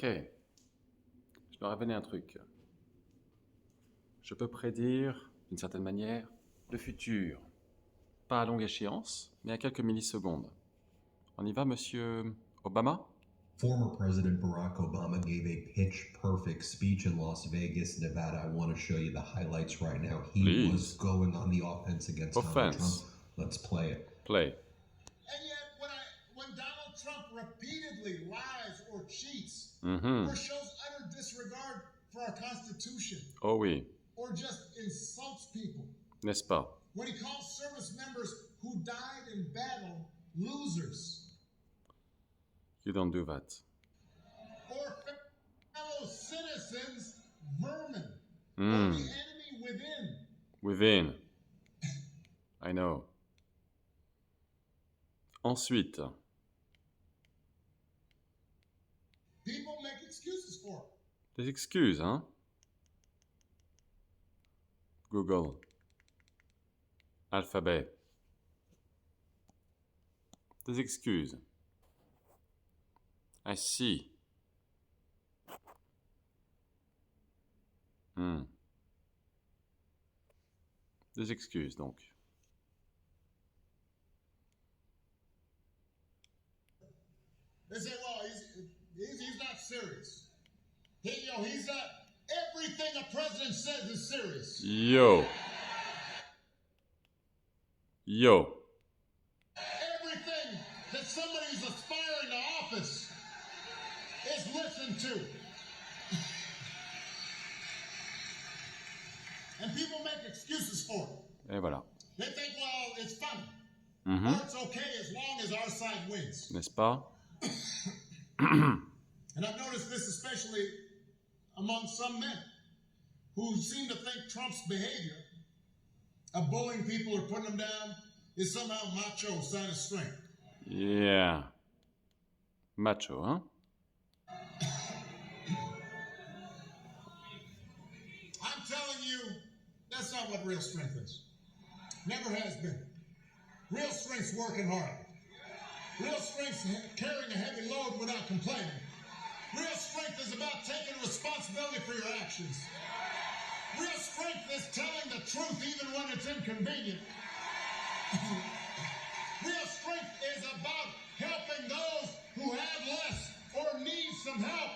Ok, je leur ai révélé un truc. Je peux prédire, d'une certaine manière, le futur. Pas à longue échéance, mais à quelques millisecondes. On y va, monsieur Obama? Former President Barack Obama gave a pitch-perfect speech in Las Vegas, Nevada. I want to show you the highlights right now. He Please. was going on the offense against Donald Offense. Trump. Let's play it. Play. And yet, when Donald Trump repeatedly lies or cheats, Mhm. or shows utter disregard for our Constitution, Oh oui, or just insults people, n'est-ce pas? when he calls service members who died in battle losers, You don't do that. or fellow citizens vermin, or Mm. the enemy within. Within. I know. Ensuite, People make excuses for it. des excuses, hein? Google. Alphabet. Des excuses. I see. Des excuses, donc. They say, well, he's not serious. He's not. Everything a president says is serious. Yo. Yo. Everything that somebody who's aspiring to office is listened to. And people make excuses for it. Et voilà. They think, well, it's funny. Mhm. Or it's okay as long as our side wins. N'est-ce pas? And I've noticed this especially among some men who seem to think Trump's behavior of bullying people or putting them down is somehow macho, sign of strength. Yeah. Macho, hein? I'm telling you, that's not what real strength is. Never has been. Real strength's working hard. Real strength's carrying a heavy load without complaining. Real strength is about taking responsibility for your actions. Real strength is telling the truth even when it's inconvenient. Real strength is about helping those who have less or need some help.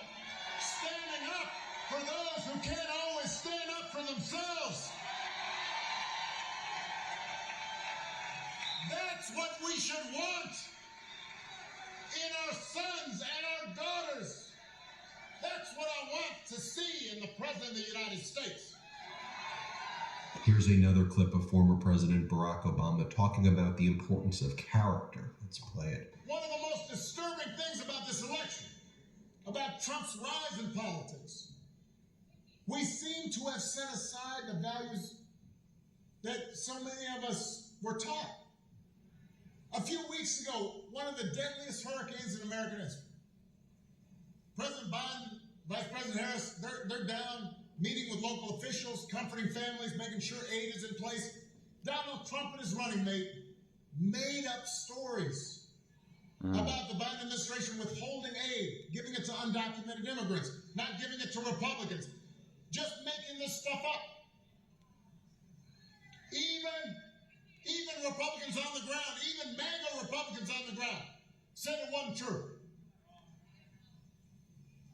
Standing up for those who can't always stand up for themselves. That's what we should want in our sons and our daughters. That's what I want to see in the President of the United States. Here's another clip of former President Barack Obama talking about the importance of character. Let's play it. One of the most disturbing things about this election, about Trump's rise in politics, we seem to have set aside the values that so many of us were taught. A few weeks ago, one of the deadliest hurricanes in American history. President Biden, Vice President Harris, they're down meeting with local officials, comforting families, making sure aid is in place. Donald Trump and his running mate made up stories about the Biden administration withholding aid, giving it to undocumented immigrants, not giving it to Republicans, just making this stuff up. Even Republicans on the ground, even MAGA Republicans on the ground, said it wasn't true.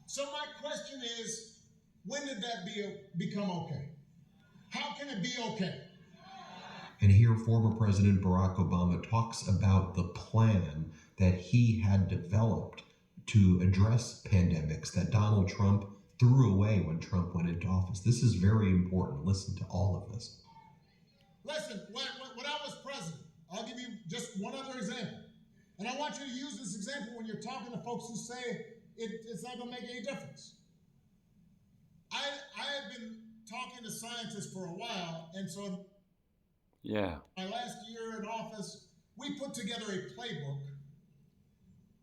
So my question is, when did that become okay? How can it be okay? And here, former President Barack Obama talks about the plan that he had developed to address pandemics that Donald Trump threw away when Trump went into office. This is very important. Listen to all of this. Listen, when I was president, I'll give you just one other example. And I want you to use this example when you're talking to folks who say it's not going to make any difference. I have been talking to scientists for a while, and so Yeah. my last year in office, we put together a playbook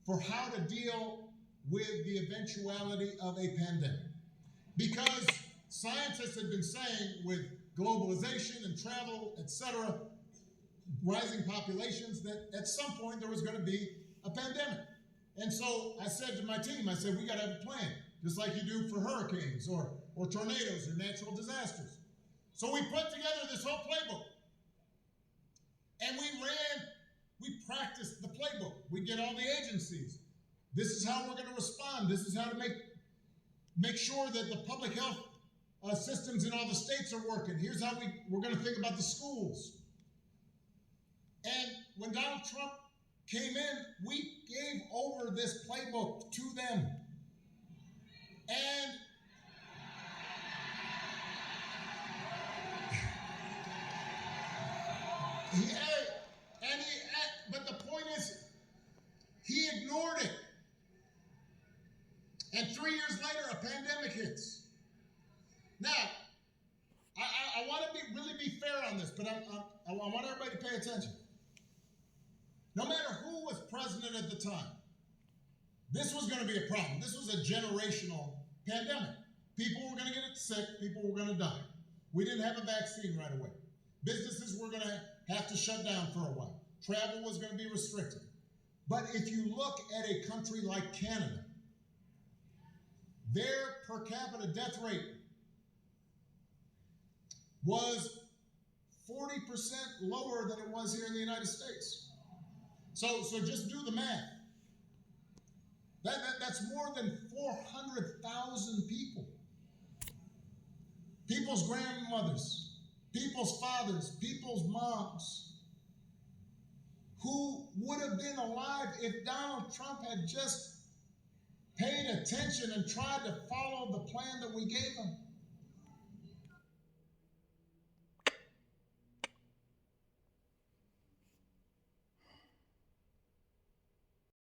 for how to deal with the eventuality of a pandemic. Because scientists had been saying with globalization and travel, etc., rising populations, that at some point there was going to be a pandemic. And so I said to my team, I said, we got to have a plan. just like you do for hurricanes or tornadoes or natural disasters. So we put together this whole playbook. And we practiced the playbook. We get all the agencies. This is how we're going to respond. This is how to make sure that the public health systems in all the states are working. Here's how we're going to think about the schools. And when Donald Trump came in, we gave over this playbook to them. And but the point is, he ignored it. And 3 years later, a pandemic hits. Now, I want to really be fair on this, but I want everybody to pay attention. No matter who was president at the time, this was going to be a problem. This was a generational pandemic. People were going to get sick. People were going to die. We didn't have a vaccine right away. Businesses were going to have to shut down for a while. Travel was going to be restricted. But if you look at a country like Canada, their per capita death rate was 40% lower than it was here in the United States. So just do the math. That's more than 400,000 people. People's grandmothers, people's fathers, people's moms, who would have been alive if Donald Trump had just paid attention and tried to follow the plan that we gave him.